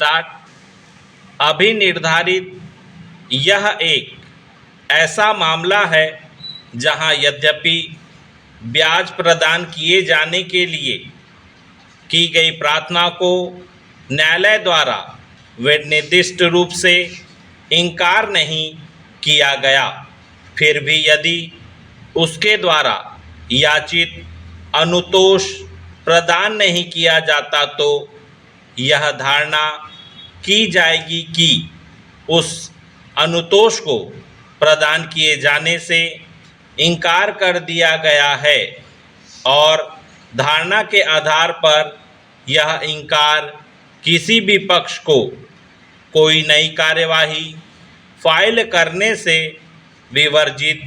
Start. अभी निर्धारित यह एक ऐसा मामला है जहां यद्यपि ब्याज प्रदान किए जाने के लिए की गई प्रार्थना को न्यायालय द्वारा निर्दिष्ट रूप से इनकार नहीं किया गया, फिर भी यदि उसके द्वारा याचित अनुतोष प्रदान नहीं किया जाता तो यह धारणा की जाएगी कि उस अनुतोष को प्रदान किए जाने से इनकार कर दिया गया है और धारणा के आधार पर यह इनकार किसी भी पक्ष को कोई नई कार्यवाही फाइल करने से विवर्जित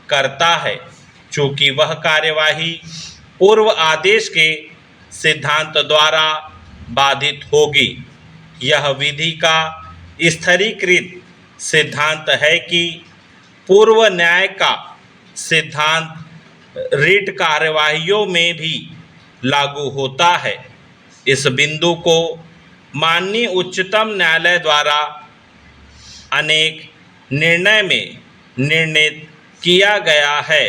करता है, चूँकि वह कार्यवाही पूर्व आदेश के सिद्धांत द्वारा बाधित होगी। यह विधि का स्थिरीकृत सिद्धांत है कि पूर्व न्याय का सिद्धांत रिट कार्यवाहियों में भी लागू होता है। इस बिंदु को माननीय उच्चतम न्यायालय द्वारा अनेक निर्णय में निर्णित किया गया है।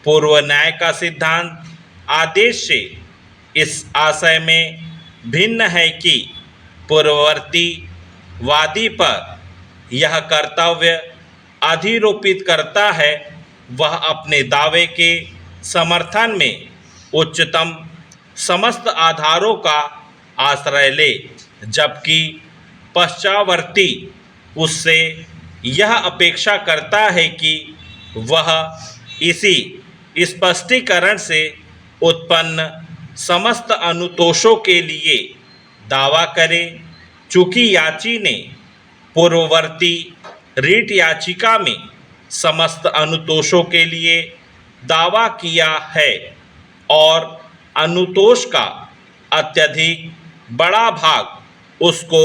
पूर्व न्याय का सिद्धांत आदेश से इस आशय में भिन्न है कि पूर्ववर्ती वादी पर यह कर्तव्य अधिरोपित करता है वह अपने दावे के समर्थन में उच्चतम समस्त आधारों का आश्रय ले, जबकि पश्चावर्ती उससे यह अपेक्षा करता है कि वह इसी स्पष्टीकरण से उत्पन्न समस्त अनुतोषों के लिए दावा करे। चूँकि याची ने पूर्ववर्ती रिट याचिका में समस्त अनुतोषों के लिए दावा किया है और अनुतोष का अत्यधिक बड़ा भाग उसको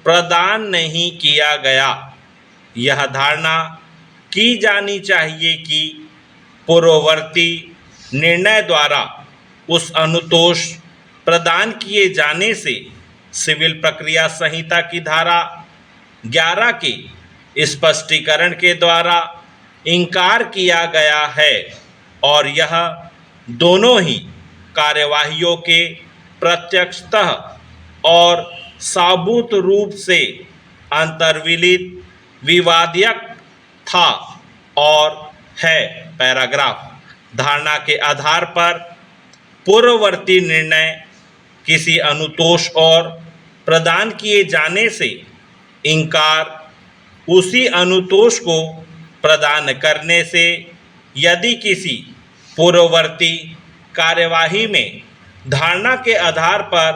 प्रदान नहीं किया गया, यह धारणा की जानी चाहिए कि पूर्ववर्ती निर्णय द्वारा उस अनुतोष प्रदान किए जाने से सिविल प्रक्रिया संहिता की धारा 11 के स्पष्टीकरण के द्वारा इनकार किया गया है और यह दोनों ही कार्यवाहियों के प्रत्यक्षतः और साबूत रूप से अंतर्विलित विवादक था और है। पैराग्राफ धारणा के आधार पर पूर्ववर्ती निर्णय किसी अनुतोष और प्रदान किए जाने से इनकार उसी अनुतोष को प्रदान करने से यदि किसी पूर्ववर्ती कार्यवाही में धारणा के आधार पर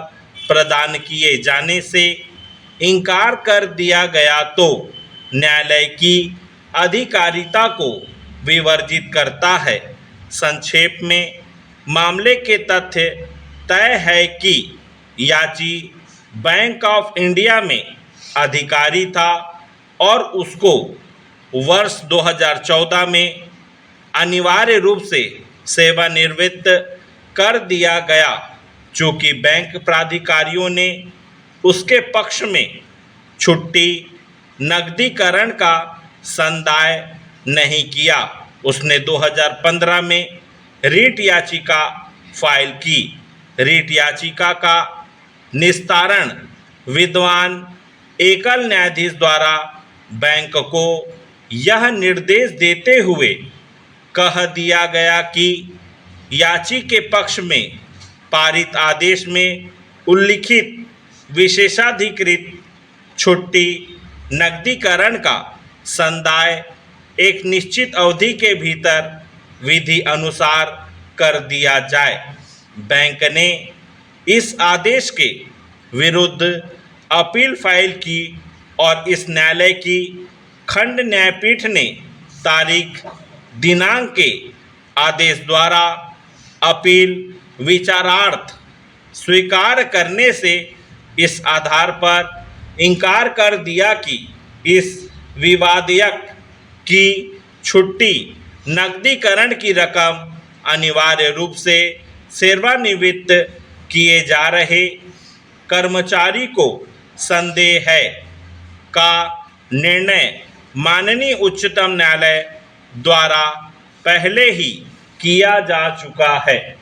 प्रदान किए जाने से इनकार कर दिया गया तो न्यायालय की अधिकारिता को विवर्जित करता है। संक्षेप में मामले के तथ्य तय है कि याची बैंक ऑफ इंडिया में अधिकारी था और उसको वर्ष 2014 में अनिवार्य रूप से सेवानिवृत्त कर दिया गया, चूँकि बैंक प्राधिकारियों ने उसके पक्ष में छुट्टी नकदीकरण का संदाय नहीं किया। उसने 2015 में रिट याचिका फाइल की। रिट याचिका का निस्तारण विद्वान एकल न्यायाधीश द्वारा बैंक को यह निर्देश देते हुए कह दिया गया कि याची के पक्ष में पारित आदेश में उल्लिखित विशेषाधिकृत छुट्टी नकदीकरण का संदाय एक निश्चित अवधि के भीतर विधि अनुसार कर दिया जाए। बैंक ने इस आदेश के विरुद्ध अपील फाइल की और इस न्यायालय की खंड न्यायपीठ ने तारीख दिनांक के आदेश द्वारा अपील विचारार्थ स्वीकार करने से इस आधार पर इनकार कर दिया कि इस विवादक की छुट्टी नकदीकरण की रकम अनिवार्य रूप से सेवानिवृत्त किए जा रहे कर्मचारी को संदेह है का निर्णय माननीय उच्चतम न्यायालय द्वारा पहले ही किया जा चुका है।